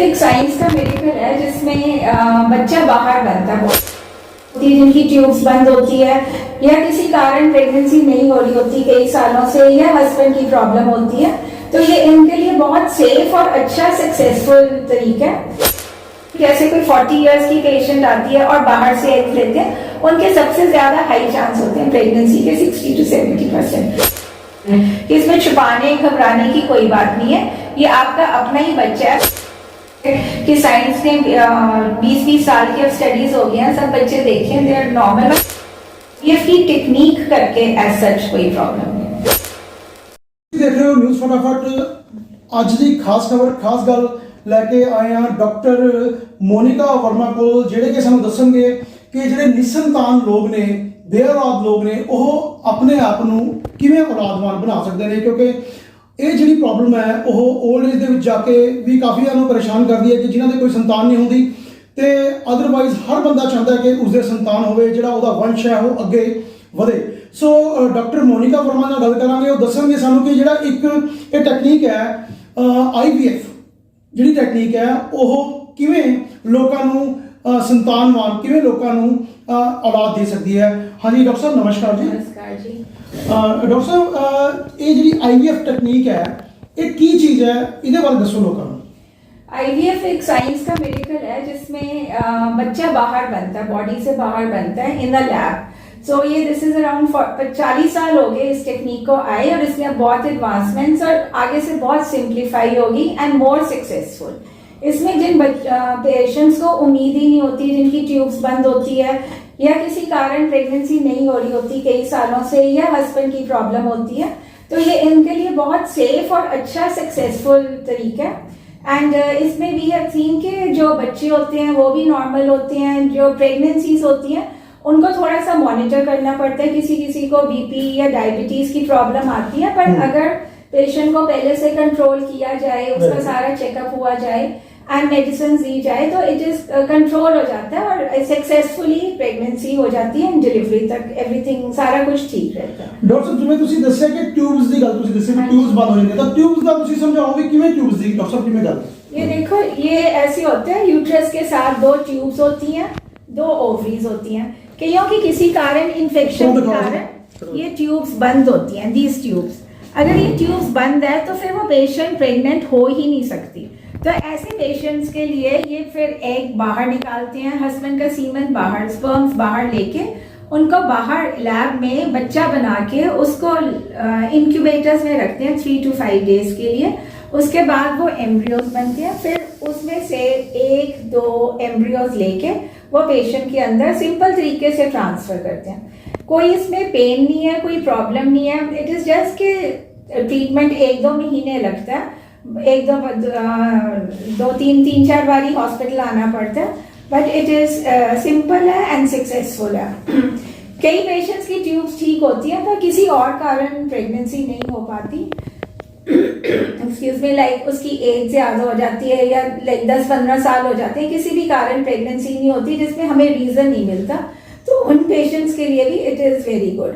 एक साइंस का मेडिकल है जिसमें बच्चा बाहर बनता है, जिनकी ट्यूब्स बंद होती है या किसी कारण प्रेगनेंसी नहीं हो रही होती कई सालों से, या हस्बैंड की प्रॉब्लम होती है, तो ये इनके लिए बहुत सेफ और अच्छा सक्सेसफुल तरीका है। जैसे कोई 40 इयर्स की पेशेंट आती है और बाहर से एग लेते हैं, उनके सबसे ज्यादा हाई चांस होते हैं प्रेगनेंसी के 60 to 70%। इसमें छुपाने घबराने की कोई बात नहीं है, ये आपका अपना ही बच्चा है। कि साइंस ने 20-20 साल की स्टडीज हो गई हैं, सब बच्चे देखें दे आर नॉर्मल। ये इसकी टेक्निक करके एज सच कोई प्रॉब्लम नहीं। देख रहे हो न्यूज़ फटाफट। ਅੱਜ ਦੀ ਖਾਸ ਖਬਰ ਖਾਸ ਗੱਲ ਲੈ ਕੇ ਆਏ ਆ ਡਾਕਟਰ ਮੋਨਿਕਾ ਵਰਮਾ ਕੋਲ, ਜਿਹੜੇ ਕਿ ਸਾਨੂੰ ਦੱਸਣਗੇ ਕਿ ਜਿਹੜੇ ਨਿਸੰਤਾਨ ਲੋਕ ਨੇ, ਬੇਔਲਾਦ ਲੋਕ ਨੇ, ਉਹ ਆਪਣੇ ਆਪ ਨੂੰ ਕਿਵੇਂ ਔਲਾਦਵਾਨ ਬਣਾ ਸਕਦੇ ਨੇ, ਕਿਉਂਕਿ ਇਹ ਜਿਹੜੀ ਪ੍ਰੋਬਲਮ ਹੈ ਉਹ 올ਡ ਏਜ ਦੇ ਵਿੱਚ ਜਾ ਕੇ ਵੀ ਕਾਫੀ ਨੂੰ ਪਰੇਸ਼ਾਨ ਕਰਦੀ ਹੈ ਕਿ ਜਿਨ੍ਹਾਂ ਦੇ ਕੋਈ ਸੰਤਾਨ ਨਹੀਂ ਹੁੰਦੀ, ਤੇ ਅਦਰਵਾਈਜ਼ ਹਰ ਬੰਦਾ ਚਾਹੁੰਦਾ ਕਿ ਉਸਦੇ ਸੰਤਾਨ ਹੋਵੇ, ਜਿਹੜਾ ਉਹਦਾ ਵੰਸ਼ ਹੈ ਉਹ ਅੱਗੇ ਵਧੇ। ਸੋ ਡਾਕਟਰ ਮੋਨਿਕਾ ਵਰਮਾ ਨਾਲ ਗੱਲ ਕਰਾਂਗੇ, ਉਹ ਦੱਸਣਗੇ ਸਾਨੂੰ ਕਿ ਜਿਹੜਾ ਇੱਕ ਇਹ ਟੈਕਨੀਕ ਹੈ IVF ਜਿਹੜੀ ਟੈਕਨੀਕ ਹੈ ਉਹ ਕਿਵੇਂ ਲੋਕਾਂ ਨੂੰ ਸੰਤਾਨਵਾਨ, ਕਿਵੇਂ ਲੋਕਾਂ ਨੂੰ ਔਲਾਦ ਦੇ ਸਕਦੀ ਹੈ। ਹਾਂਜੀ ਡਾਕਟਰ ਸਾਹਿਬ ਨਮਸਕਾਰ ਜੀ। नमस्कार जी। ਡਾਕਟਰ ਸਾਹਿਬ ਇਹ ਜਿਹੜੀ IVF ਟੈਕਨੀਕ ਹੈ ਇਹ ਕੀ ਚੀਜ਼ ਹੈ, ਇਹਦੇ ਬਾਰੇ ਦੱਸੋ ਲੋਕਾਂ ਨੂੰ। IVF एक साइंस का मेडिकल है जिसमें बच्चा बाहर बनता है, बॉडी से बाहर बनता है इन द लैब। सो ये दिस इज अराउंड 40 साल हो गए इस टेक्निक को आए, और इसमें बहुत एडवांसमेंट्स और आगे से बहुत सिंप्लीफाई होगी एंड मोर सक्सेसफुल। इसमें जिन पेशेंट्स को उम्मीद ही नहीं होती, जिनकी ट्यूब्स बंद होती है या किसी कारण प्रेगनेंसी नहीं हो रही होती कई सालों से, या हस्बैंड की प्रॉब्लम होती है, तो ये इनके लिए बहुत सेफ और अच्छा सक्सेसफुल तरीका है। एंड इसमें वी हैव सीन के जो बच्चे होते हैं वो भी नॉर्मल होते हैं, जो प्रेगनेंसीज होती हैं उनको थोड़ा सा मॉनिटर करना पड़ता है। किसी किसी को BP या डायबिटीज की प्रॉब्लम आती है, पर अगर पेशेंट को पहले से कंट्रोल किया जाए, उसका सारा चेकअप हुआ जाए एंड मेडिसिन दी जाए, तो इट इज कंट्रोल हो जाता है और सक्सेसफुली प्रेगनेंसी हो जाती है, डिलीवरी तक एवरीथिंग सारा कुछ ठीक रहता है। ਡਾਕਟਰ ਸਾਹਿਬ ਜਿਵੇਂ ਤੁਸੀਂ ਦੱਸਿਆ ਕਿ ਟਿਊਬਸ ਦੀ ਗੱਲ ਤੁਸੀਂ ਦੱਸੀ ਕਿ ਟਿਊਬਸ ਬੰਦ ਹੋ ਜਾਂਦੀਆਂ, ਤਾਂ ਟਿਊਬਸ ਦਾ ਤੁਸੀਂ ਸਮਝਾਓ ਵੀ ਕਿਵੇਂ ਟਿਊਬਸ ਦੀ, ਡਾਕਟਰ ਸਾਹਿਬ ਕਿਵੇਂ ਗੱਲ। ये देखो, ये ऐसे होते हैं, यूट्रस के साथ 2 ट्यूब्स होती हैं, 2 ओवरीज होती हैं। कईयों की किसी कारण इन्फेक्शन के कारण ये ट्यूब्स बंद होती हैं, दीज ट्यूब्स। अगर ये ट्यूब्स बंद है तो फिर वो पेशेंट प्रेग्नेंट हो ही नहीं सकती। तो ऐसे पेशेंट्स के लिए ये फिर एग बाहर निकालते हैं, हस्बैंड का सीमन बाहर, स्पर्म्स बाहर लेके उनको बाहर लैब में बच्चा बना के उसको इंक्यूबेटर्स में रखते हैं 3 to 5 डेज के लिए। उसके बाद वो एम्ब्रियोज बनते हैं, फिर उसमें से 1-2 एम्ब्रियोज लेके वो पेशेंट के अंदर सिंपल तरीके से ट्रांसफर करते हैं। कोई इसमें पेन नहीं है, कोई प्रॉब्लम नहीं है। इट इज जस्ट कि ट्रीटमेंट 1-2 महीने लगता है, 3-4 बारी हॉस्पिटल आना पड़ता है, बट इट इज सिंपल है एंड सक्सेसफुल है। कई पेशेंट्स की ट्यूब्स ठीक होती है पर किसी और कारण प्रेगनेंसी नहीं हो पाती, एक्सक्यूज मी, लाइक उसकी एज ज्यादा हो जाती है या लाइक 10-15 साल हो जाते हैं, किसी भी कारण प्रेगनेंसी नहीं होती जिसमें हमें रीजन नहीं मिलता, तो उन पेशेंट्स के लिए भी it is very good.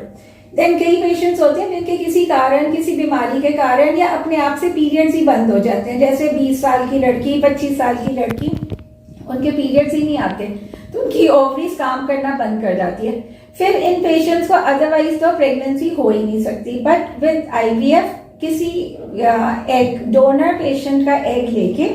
Then कई पेशेंट्स होते हैं जिनके किसी कारण, किसी बीमारी के कारण या अपने आप से पीरियड्स ही बंद हो जाते हैं, जैसे 20 साल की लड़की, 25 साल की लड़की, उनके पीरियड्स ही नहीं आते, तो उनकी ओवरीज काम करना बंद कर जाती है। फिर इन पेशेंट्स को अदरवाइज तो प्रेगनेंसी हो ही नहीं सकती, बट विद IVF किसी एग डोनर पेशेंट का एग लेके,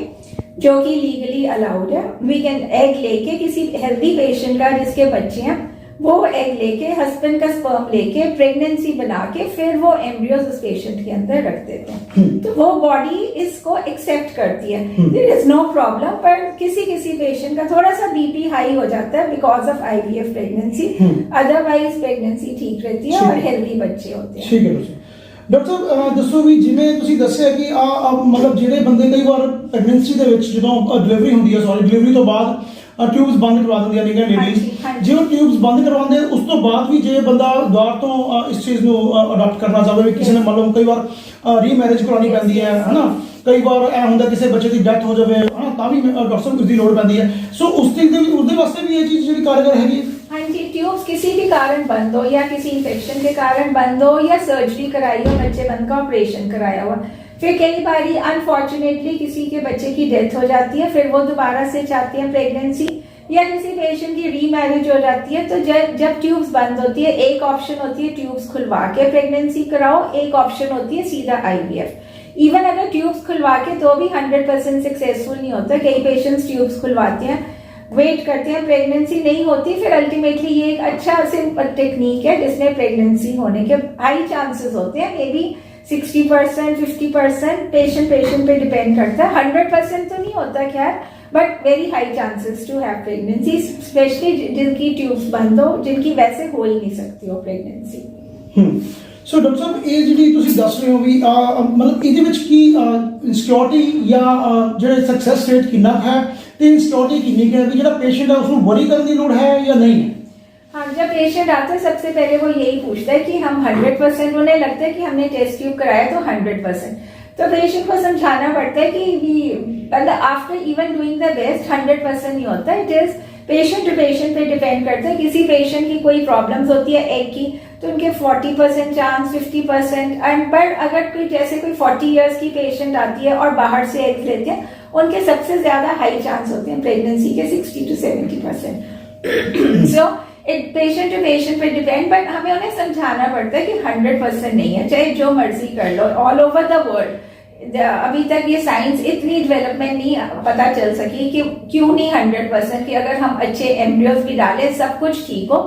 जो कि लीगली अलाउड है, वी कैन एग लेके किसी हेल्दी पेशेंट का जिसके बच्चे हैं, वो एग लेके, हस्बैंड का स्पर्म लेके प्रेगनेंसी बना के फिर वो एम्ब्रियोज उस पेशेंट के अंदर रख देते हैं, तो वो बॉडी इसको एक्सेप्ट करती है, देयर इज नो प्रॉब्लम। पर किसी किसी पेशेंट का थोड़ा सा BP हाई हो जाता है because of IVF pregnancy, otherwise pregnancy ठीक रहती है और हेल्दी बच्चे होते हैं। ठीक है ਡਾਕਟਰ ਸਾਹਿਬ ਦੱਸੋ ਵੀ ਜਿਵੇਂ ਤੁਸੀਂ ਦੱਸਿਆ ਕਿ ਮਤਲਬ ਜਿਹੜੇ ਬੰਦੇ ਕਈ ਵਾਰ ਪ੍ਰੈਗਨੈਂਸੀ ਦੇ ਵਿੱਚ ਜਦੋਂ ਡਿਲੀਵਰੀ ਹੁੰਦੀ ਹੈ, ਡਿਲੀਵਰੀ ਤੋਂ ਬਾਅਦ ਟਿਊਬਸ ਬੰਦ ਕਰਵਾ ਦਿੰਦੀਆਂ ਨੇ ਲੇਡੀਜ਼, ਜੇ ਉਹ ਟਿਊਬਸ ਬੰਦ ਕਰਵਾਉਂਦੇ ਉਸ ਤੋਂ ਬਾਅਦ ਵੀ ਜੇ ਬੰਦਾ ਦੁਬਾਰਾ ਤੋਂ ਇਸ ਚੀਜ਼ ਨੂੰ ਅਡਾਪਟ ਕਰਨਾ ਚਾਹਵੇ, ਵੀ ਕਿਸੇ ਨੇ ਮਤਲਬ ਕਈ ਵਾਰ ਰੀਮੈਰਿਜ ਕਰਾਉਣੀ ਪੈਂਦੀ ਹੈ ਹਨਾ, ਕਈ ਵਾਰ ਇਹ ਹੁੰਦਾ ਕਿਸੇ ਬੱਚੇ ਦੀ ਡੈਥ ਹੋ ਜਾਵੇ ਹਨਾ, ਤਾਂ ਵੀ ਡਾਕਟਰ ਸਾਹਿਬ ਉਸ ਦੀ ਲੋੜ ਪੈਂਦੀ ਹੈ, ਸੋ उसਦੇ ਵਾਸਤੇ भी ਇਹ ਚੀਜ਼ ਜਿਹੜੀ ਕਾਰਗਰ ਹੈਗੀ। हाँ जी, ट्यूब्स किसी भी कारण बंद हो या किसी इन्फेक्शन के कारण बंद हो या सर्जरी कराई हो, बच्चे बंद का ऑपरेशन कराया हुआ, फिर कई बारी अनफॉर्चुनेटली किसी के बच्चे की डेथ हो जाती है, फिर वो दोबारा से चाहते हैं प्रेगनेंसी, या किसी पेशेंट की रीमैरिज हो जाती है, तो जब ट्यूब्स बंद होती है, एक ऑप्शन होती है ट्यूब्स खुलवा के प्रेगनेंसी कराओ, एक ऑप्शन होती है सीधा आईवीएफ। इवन अगर ट्यूब्स खुलवा के तो भी 100% सक्सेसफुल नहीं होता। कई पेशेंट्स ट्यूब्स खुलवाते हैं, वेट करते हैं, प्रेगनेंसी नहीं होती, फिर अल्टीमेटली ये एक अच्छा सिंपल टेक्निक है जिसमें प्रेगनेंसी होने के हाई चांसेस होते हैं, मे बी 60%, 50%, पेशेंट पे डिपेंड करता है। 100% तो नहीं होता खैर, but very high chances to have pregnancy, especially जिनकी ट्यूब्स बंद हो, जिनकी वैसे हो ही नहीं सकती हो प्रेगनेंसी। सो डॉक्टर साहब, ਇਹ ਜਿਹੜੀ ਤੁਸੀਂ ਦੱਸ ਰਹੇ ਹੋ ਵੀ ਮਤਲਬ ਇਹਦੇ ਵਿੱਚ ਕੀ ਇਨਸਿਕਿਉਰਿਟੀ ਜਾਂ ਜਿਹੜੇ ਸਕਸੈਸ ਰੇਟ ਕਿੰਨਾ ਹੈ ਤੇ ਇਨਸਿਕਿਉਰਿਟੀ ਕਿੰਨੀ ਹੈ, ਵੀ ਜਿਹੜਾ ਪੇਸ਼ੈਂਟ ਹੈ ਉਸ ਨੂੰ ਵਰੀ ਕਰਨ ਦੀ ਲੋੜ ਹੈ ਜਾਂ नहीं है? हाँ, जब पेशेंट आता है सबसे पहले वो यही पूछता है कि हम 100%, उन्हें लगता है कि हमने टेस्ट ट्यूब कराया तो 100%, तो पेशेंट को समझाना पड़ता है कि मतलब after even doing the best 100% नहीं होता, it is patient to patient पे डिपेंड करता है। किसी पेशेंट की कोई प्रॉब्लम्स होती है एग की, तो उनके 40% चांस, 50%, एंड पर अगर कोई जैसे कोई 40 इयर्स की पेशेंट आती है और बाहर से एग्स लेते हैं, उनके सबसे ज्यादा हाई चांस होते हैं प्रेगनेंसी के 60 to 70%। So it patient to patient पे डिपेंड, बट हमें उन्हें समझाना पड़ता है कि 100% नहीं है, चाहे जो मर्जी कर लो। ऑल ओवर द वर्ल्ड अभी तक ये साइंस इतनी डेवलपमेंट नहीं पता चल सकी कि क्यों नहीं 100%, कि अगर हम अच्छे एम्ब्रियोज भी डालें सब कुछ ठीक हो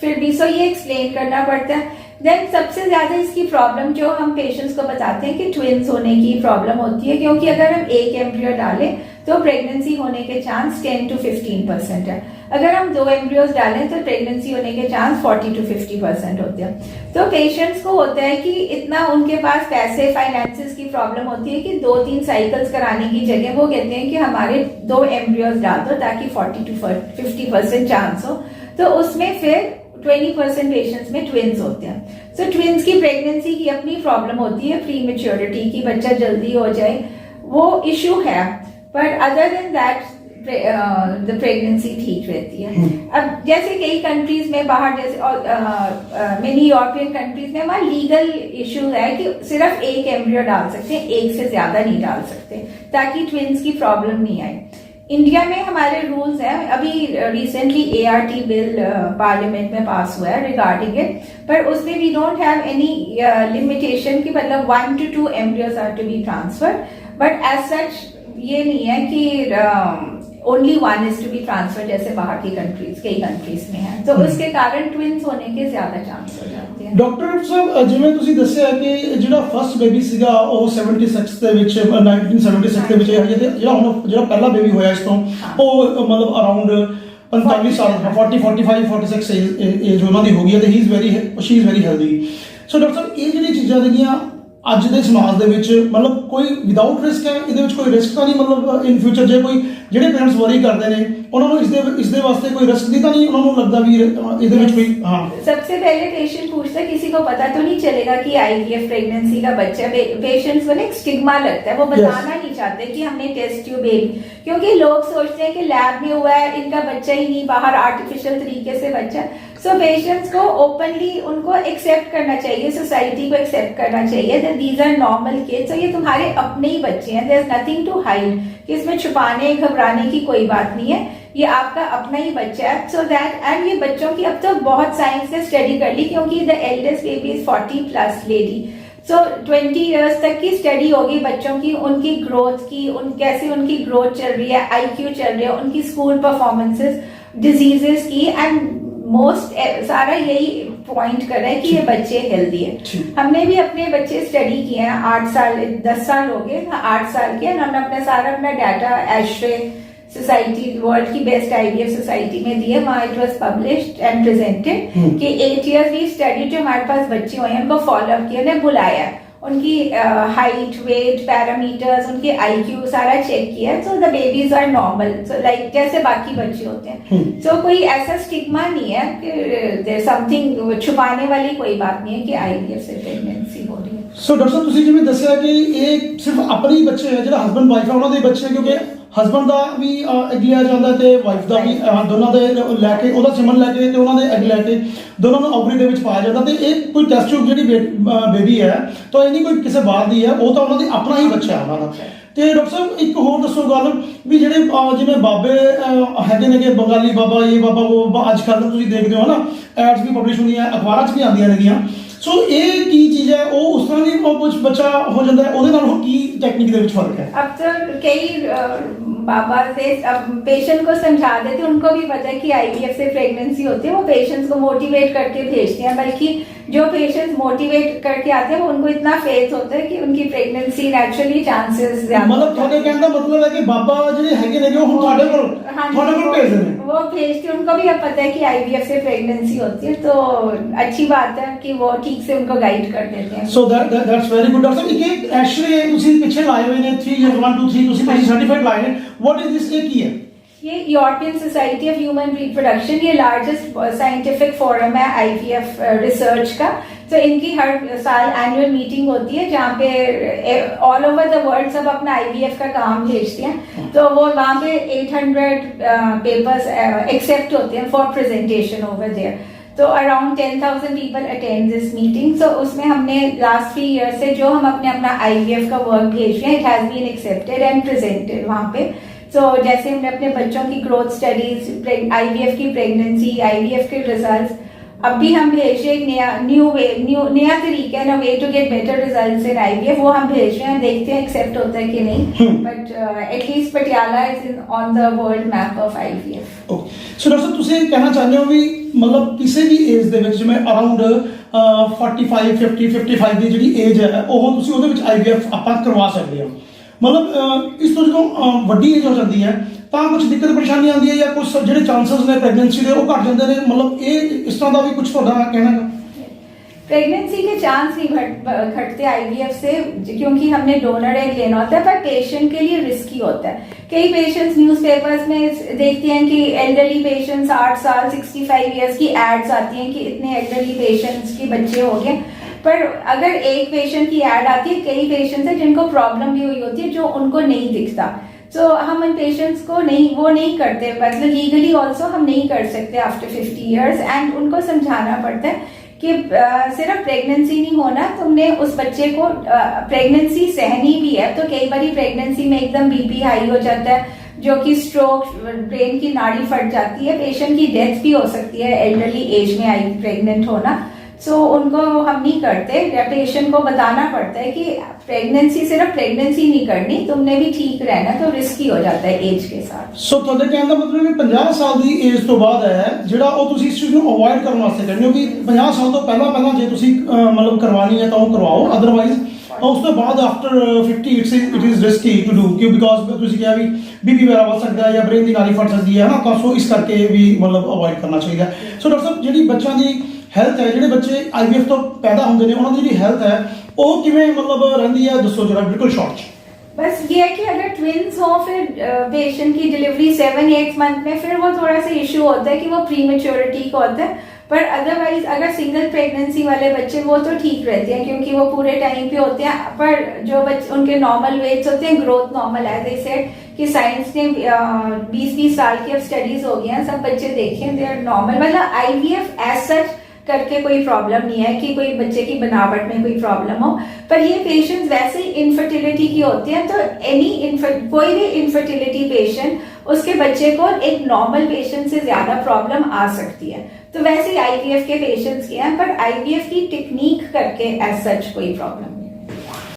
फिर भी। सो ये एक्सप्लेन करना पड़ता है। देन सबसे ज्यादा इसकी प्रॉब्लम जो हम पेशेंट्स को बताते हैं कि ट्विंस होने की प्रॉब्लम होती है, क्योंकि अगर हम एक एम्ब्रियो डालें तो प्रेगनेंसी होने के चांस 10 to 15% है, अगर हम 2 एम्ब्रियोज डालें तो प्रेगनेंसी होने के चांस 40 to 50% होते हैं। तो पेशेंट्स को होता है कि इतना उनके पास पैसे, फाइनेंसेस की प्रॉब्लम होती है कि 2-3 साइकिल्स कराने की जगह वो कहते हैं कि हमारे 2 एम्ब्रियोज डाल दो ताकि 40 to 50% चांस हो, तो उसमें फिर 20% पेशेंट्स में ट्विंस होते हैं। सो ट्विंस की प्रेगनेंसी की अपनी प्रॉब्लम होती है, प्री मेच्योरिटी की, बच्चा जल्दी हो जाए, वो इश्यू है, पर other than that the pregnancy ठीक रहती है। अब जैसे कई कंट्रीज में बाहर, जैसे मेनी यूरोपियन कंट्रीज में, वहाँ लीगल इश्यू है कि सिर्फ एक एम्ब्रियो डाल सकते हैं, एक से ज्यादा नहीं डाल सकते, ताकि ट्विंस की प्रॉब्लम नहीं आए। इंडिया में हमारे रूल्स हैं, अभी रिसेंटली ART बिल पार्लियामेंट में पास हुआ है रिगार्डिंग इट, पर उसमें we don't have any limitation कि मतलब 1 to 2 embryos are to be transfer, but as such ये नहीं है कि only 1 is to be transferred जैसे बाहर की कंट्रीज, कई कंट्रीज में है, तो उसके कारण ट्विंस होने के ज्यादा चांस हो जाते हैं। ਡਾਕਟਰ ਸਾਹਿਬ, ਜਿਵੇਂ ਤੁਸੀਂ ਦੱਸਿਆ ਕਿ ਜਿਹੜਾ ਫਸਟ ਬੇਬੀ ਸੀਗਾ ਉਹ 76 ਦੇ ਵਿੱਚ 1976 ਦੇ ਵਿੱਚ, ਜਿਹੜਾ ਪਹਿਲਾ ਬੇਬੀ ਹੋਇਆ ਇਸ ਤੋਂ ਉਹ ਮਤਲਬ ਅਰਾਊਂਡ 45 ਸਾਲ, 45 46 ਏਜ ਉਹਨਾਂ ਦੀ ਹੋ ਗਈ ਹੈ, ਤੇ she is very healthy. So doctor ਸਾਹਿਬ, ਇਹ ਜਿਹੜੀ ਚੀਜ਼ਾਂ ਹੈਗੀਆਂ ਅੱਜ ਦੇ ਸਮਾਜ ਦੇ ਵਿੱਚ ਮਤਲਬ ਕੋਈ ਵਿਦਆਊਟ ਰਿਸਕ ਹੈ, ਇਹਦੇ ਵਿੱਚ ਕੋਈ ਰਿਸਕ ਤਾਂ ਨਹੀਂ, ਮਤਲਬ ਇਨ ਫਿਊਚਰ ਜੇ ਕੋਈ ਜਿਹੜੇ ਪੇਰੈਂਟਸ ਵਰੀ ਕਰਦੇ ਨੇ ਉਹਨਾਂ ਨੂੰ ਇਸ ਦੇ ਵਾਸਤੇ ਕੋਈ ਰਿਸਕ ਦੀ ਤਾਂ ਨਹੀਂ ਉਹਨਾਂ ਨੂੰ ਲੱਗਦਾ ਵੀ ਇਹਦੇ ਵਿੱਚ ਕੋਈ? हाँ, सबसे पहले पेशेंट पूछता है, किसी को पता तो नहीं चलेगा कि IVF प्रेगनेंसी का बच्चा, पेशेंट्स को एक स्टिग्मा लगता है, वो बताना नहीं चाहते कि हमने टेस्ट ट्यूब बेबी, क्योंकि लोग सोचते हैं कि लैब में हुआ है, इनका बच्चा ही नहीं, बाहर आर्टिफिशियल तरीके से बच्चा। सो पेशेंट्स को ओपनली उनको एक्सेप्ट करना चाहिए, सोसाइटी को एक्सेप्ट करना चाहिए that these are normal kids, तो ये तुम्हारे अपने ही बच्चे हैं, there is nothing to hide, कि इसमें छुपाने घबराने की कोई बात नहीं है, ये आपका अपना ही बच्चा है। सो दैट, एंड ये बच्चों की अब तो बहुत साइंस ने स्टडी कर ली, क्योंकि the eldest baby is 40+ lady, so 20 years तक की स्टडी होगी बच्चों की, उनकी ग्रोथ की, कैसे उनकी ग्रोथ चल रही है, IQ चल रही है, उनकी स्कूल परफॉर्मेंसेस, डिजीजेस की, एंड मोस्ट सारा यही पॉइंट कर रहा है कि ये बच्चे हेल्दी है। हमने भी अपने बच्चे स्टडी किए हैं, 8 साल 10 साल हो गए, 8 साल के, हमने अपना डाटा एश्रे सोसाइटी, वर्ल्ड की बेस्ट IVF सोसाइटी में दिए, वहाँ it was published and presented कि 8 इयर्स की स्टडी जो हमारे पास बच्चे हुए हैं उनको फॉलो अप किया, उन्हें बुलाया, उनकी हाइट, वेट, पैरामीटर्स, उनके IQ सारा चेक किया, so the babies are normal, so like जैसे बाकी बच्चे होते हैं। सो कोई ऐसा स्टिग्मा नहीं है कि देयर समथिंग, छुपाने वाली कोई बात नहीं है कि IVF से प्रेगनेंसी हो रही है। ਸੋ ਡਾਕਟਰ ਸਾਹਿਬ, ਤੁਸੀਂ ਜਿਵੇਂ ਦੱਸਿਆ ਕਿ ਇਹ ਸਿਰਫ ਆਪਣੇ ਹੀ ਬੱਚੇ ਹੈ, ਜਿਹੜਾ ਹਸਬੰਡ ਵਾਈਫ ਹੈ ਉਹਨਾਂ ਦੇ ਬੱਚੇ, ਕਿਉਂਕਿ ਹਸਬੰਡ ਦਾ ਵੀ ਐਗ ਲਿਆ ਜਾਂਦਾ ਤੇ ਵਾਈਫ ਦਾ ਵੀ, ਦੋਨਾਂ ਦੇ ਲੈ ਕੇ ਉਹਦਾ ਸਿਮਨ ਲੈ ਕੇ ਤੇ ਉਹਨਾਂ ਦੇ ਐਗ ਲੈ ਕੇ ਦੋਨਾਂ ਨੂੰ ਓਵਰੀ ਦੇ ਵਿੱਚ ਪਾਇਆ ਜਾਂਦਾ। ਤੇ ਇਹ ਕੋਈ ਟੈਸਟ ਟਿਊਬ ਜਿਹੜੀ ਬੇਬੀ ਹੈ ਤਾਂ ਇਹ ਨਹੀਂ ਕੋਈ ਕਿਸੇ ਬਾਹਰ ਦੀ ਹੈ, ਉਹ ਤਾਂ ਉਹਨਾਂ ਦੀ ਆਪਣਾ ਹੀ ਬੱਚਾ ਹੈ ਉਹਨਾਂ ਦਾ। ਤੇ ਡਾਕਟਰ ਸਾਹਿਬ ਇੱਕ ਹੋਰ ਦੱਸੋ ਗੱਲ ਵੀ ਜਿਹੜੇ ਜਿਵੇਂ ਬਾਬੇ ਹੈਗੇ ਨੇਗੇ ਬੰਗਾਲੀ ਬਾਬਾ, ਇਹ ਬਾਬਾ ਉਹ ਬਾਬਾ, ਅੱਜ ਕੱਲ੍ਹ ਤੁਸੀਂ ਦੇਖਦੇ ਹੋ ਨਾ ਐਡਸ ਵੀ ਪਬਲਿਸ਼ ਹੁੰਦੀਆਂ, ਅਖਬਾਰਾਂ 'ਚ ਵੀ ਆਉਂਦੀਆਂ ਨੇਗੀਆਂ। ਸੋ ਇਹ ਕੀ ਚੀਜ਼ ਹੈ, ਉਹ ਉਸ ਤਰ੍ਹਾਂ ਦੀ ਕੁਝ ਬੱਚਾ ਹੋ ਜਾਂਦਾ ਹੈ, ਉਹਦੇ ਨਾਲ ਹੁਣ ਕੀ ਟੈਕਨੀਕ ਦੇ ਵਿੱਚ ਫਰਕ है? अब तो कई बाबा से अब पेशेंट को समझा देते, उनको भी पता है कि आईवीएफ से प्रेगनेंसी होती है, वो पेशेंट्स को मोटिवेट करके भेजते हैं। बल्कि जो पेशेंट्स मोटिवेट करके आते हैं वो उनको इतना फेथ होता है कि उनकी प्रेगनेंसी नेचुरली चांसेस मतलब ਤੁਹਾਡੇ ਕਹਿਣ ਦਾ ਮਤਲਬ ਹੈ ਕਿ ਬਾਬਾ ਜਿਹੜੇ ਹੈਗੇ ਨੇ ਉਹ ਹੁਣ ਤੁਹਾਡੇ ਕੋਲ ਭੇਜਦੇ ਨੇ, वो भेजते हैं। उनको भी अब पता है कि आईवीएफ से प्रेगनेंसी होती है, तो अच्छी बात है कि वो ठीक से उनको गाइड कर देते हैं। So that's very good. Doctor साहब एक एक्चुअली ਤੁਸੀਂ ਪਿੱਛੇ ਲਾਏ ਹੋਏ ਨੇ 3 years 1 2 3 ਤੁਸੀਂ ਪੇਸ਼ੈਂਟ ਸਰਟੀਫਾਈਡ ਲਾਏ ਨੇ, व्हाट इज दिस, ਇਹ ਕੀ ਹੈ? ये European society of human reproduction, ये लार्जेस्ट साइंटिफिक फोरम है आईवीएफ रिसर्च का। तो इनकी हर साल एनुअल मीटिंग होती है जहाँ पे ऑल ओवर द वर्ल्ड सब अपना आईवीएफ का काम भेजते हैं। तो वो वहाँ पे 800 पेपर्स एक्सेप्ट होते हैं फॉर प्रेजेंटेशन ओवर देयर। तो around 10,000 people attend this meeting. So उसमें हमने लास्ट 3 ईयर से जो हम अपना आईवीएफ का वर्क भेज रहे हैं, it has been accepted and presented वहाँ पे। तो जैसे हमने अपने बच्चों की ग्रोथ स्टडीज, आईवीएफ की प्रेगनेंसी, आईवीएफ के रिजल्ट्स, अब भी हम भेज रहे हैं नया तरीका है ना, way to get better results in IVF, वो हम भेज रहे हैं, देखते हैं एक्सेप्ट होता है कि नहीं। But at least Patiala is on the world map of IVF. So doctor साहब ਤੁਸੀਂ ਕਹਿਣਾ ਚਾਹੁੰਦੇ ਹੋ ਵੀ ਮਤਲਬ ਕਿਸੇ ਵੀ ਏਜ ਦੇ ਵਿੱਚ ਜਿਵੇਂ ਅਰਾਊਂਡ 45 50 55 ਦੀ ਜਿਹੜੀ ਏਜ ਹੈ ਉਹ ਤੁਸੀਂ ਉਹਦੇ ਵਿੱਚ ਆਈਵੀਐਫ ਆਪਾਂ ਕਰਵਾ ਸਕਦੇ ਹਾਂ। ਮਤਲਬ ਇਸ ਤੋਂ ਜਦੋਂ ਵੱਡੀ ਏਜ ਹੋ ਜਾਂਦੀ ਹੈ ਤਾਂ ਕੁਝ ਦਿੱਕਤ ਪਰੇਸ਼ਾਨੀ ਆਉਂਦੀ ਹੈ ਜਾਂ ਕੁਝ ਜਿਹੜੇ ਚਾਂਸਸ ਨੇ ਪ੍ਰੈਗਨੈਂਸੀ ਦੇ ਉਹ ਘਟ ਜਾਂਦੇ ਨੇ, ਮਤਲਬ ਇਹ ਇਸ ਤਰ੍ਹਾਂ ਦਾ ਵੀ ਕੁਝ ਤੁਹਾਡਾ ਕਹਿਣਾ ਹੈ? प्रेगनेंसी के चांस नहीं घटते आईवीएफ से, क्योंकि हमने डोनर एग लेना होता है, पर पेशेंट के लिए रिस्की होता है। कई पेशेंट्स न्यूज़पेपर्स में देखते हैं कि एल्डरली पेशेंट्स 8 साल 65 इयर्स की एड्स आती हैं कि इतने एल्डरली पेशेंट्स के बच्चे हो गए। पर अगर एक पेशेंट की एड आती है, कई पेशेंट्स हैं जिनको प्रॉब्लम भी हुई होती है जो उनको नहीं दिखता। तो हम उन पेशेंट्स को नहीं करते, मतलब लीगली ऑल्सो हम नहीं कर सकते आफ्टर 50 इयर्स। एंड उनको समझाना पड़ता है कि सिर्फ प्रेगनेंसी नहीं होना, तुमने उस बच्चे को प्रेगनेंसी सहनी भी है। तो कई बार प्रेगनेंसी में एकदम बीपी हाई हो जाता है, जो कि स्ट्रोक, ब्रेन की नाड़ी फट जाती है, पेशेंट की डेथ भी हो सकती है एल्डरली एज में आई प्रेग्नेंट होना। सो उनको हम नहीं करते, पेशेंट को बताना पड़ता है कि प्रेगनेंसी सिर्फ प्रेगनेंसी नहीं करनी, तुमने भी ठीक रहना, तो रिस्की हो जाता है एज के साथ। ਸੋ ਤੁਹਾਡੇ ਕਹਿਣ ਦਾ ਮਤਲਬ ਹੈ 50 ਸਾਲ ਦੀ ਏਜ ਤੋਂ ਬਾਅਦ ਹੈ ਜਿਹੜਾ ਉਹ ਤੁਸੀਂ ਇਸ ਚੀਜ਼ ਨੂੰ ਅਵੋਇਡ ਕਰਨ ਵਾਸਤੇ ਕਹਿੰਦੇ ਹੋ ਕਿ 50 ਸਾਲ ਤੋਂ ਪਹਿਲਾਂ ਜੇ ਤੁਸੀਂ ਮਤਲਬ ਕਰਵਾਉਣੀ ਹੈ ਤਾਂ ਉਹ ਕਰਵਾਓ, ਅਦਰਵਾਈਜ਼ ਉਸ ਤੋਂ ਬਾਅਦ after 50 it is risky to do, ਕਿਉਂ ਬਿਕੋਜ਼ ਤੁਸੀਂ ਕਿਹਾ ਵੀ ਬੀਪੀ ਵਗੈਰਾ ਵੱਧ ਸਕਦਾ ਹੈ ਜਾਂ ਬ੍ਰੇਨ ਦੀ ਨਾੜੀ ਫਟ ਸਕਦੀ ਹੈ ਨਾ, ਤਾਂ ਸੋ ਇਸ ਕਰਕੇ ਵੀ ਮਤਲਬ ਅਵੋਇਡ ਕਰਨਾ ਚਾਹੀਦਾ। ਸੋ ਡਾਕਟਰ ਸਾਹਿਬ ਜਿਹੜੀ ਬੱਚਿਆਂ ਦੀ ਹੈਲਥ ਹੈ, ਜਿਹੜੇ ਬੱਚੇ ਆਈਵੀਐਫ ਤੋਂ ਪੈਦਾ ਹੁੰਦੇ ਨੇ ਉਹਨਾਂ ਦੀ ਜਿਹੜੀ ਹੈਲਥ ਹੈ ਉਹ ਕਿਵੇਂ ਮਤਲਬ ਰਹਿੰਦੀ ਹੈ, ਦੱਸੋ ਜਰਾ ਬਿਲਕੁਲ ਸ਼ਾਰਟ 'ਚ। बस ये है कि अगर ट्विंस हो फिर पेशेंट की डिलीवरी 7-8 मंथ में, फिर वो थोड़ा सा इशू होता है कि वो प्री मेच्योरिटी का होता है। पर अदरवाइज अगर सिंगल प्रेगनेंसी वाले बच्चे वो तो ठीक रहते हैं क्योंकि वो पूरे टाइम पे होते हैं। पर जो बच्चे उनके नॉर्मल वेट्स होते हैं, ग्रोथ नॉर्मल है, जैसे कि साइंस ने 20-20 साल की अब स्टडीज हो गई हैं, सब बच्चे देखे दे आर नॉर्मल। मतलब आईवीएफ एज सच करके कोई प्रॉब्लम नहीं है कि कोई बच्चे की बनावट में कोई प्रॉब्लम हो। पर ये पेशेंट्स वैसे ही इनफर्टिलिटी की होती हैं, तो कोई भी इनफर्टिलिटी पेशेंट उसके बच्चे को एक नॉर्मल पेशेंट से ज्यादा प्रॉब्लम आ सकती है। तो वैसे ही आईवीएफ के पेशेंट्स के हैं, पर आईवीएफ की टेक्निक करके एज सच कोई प्रॉब्लम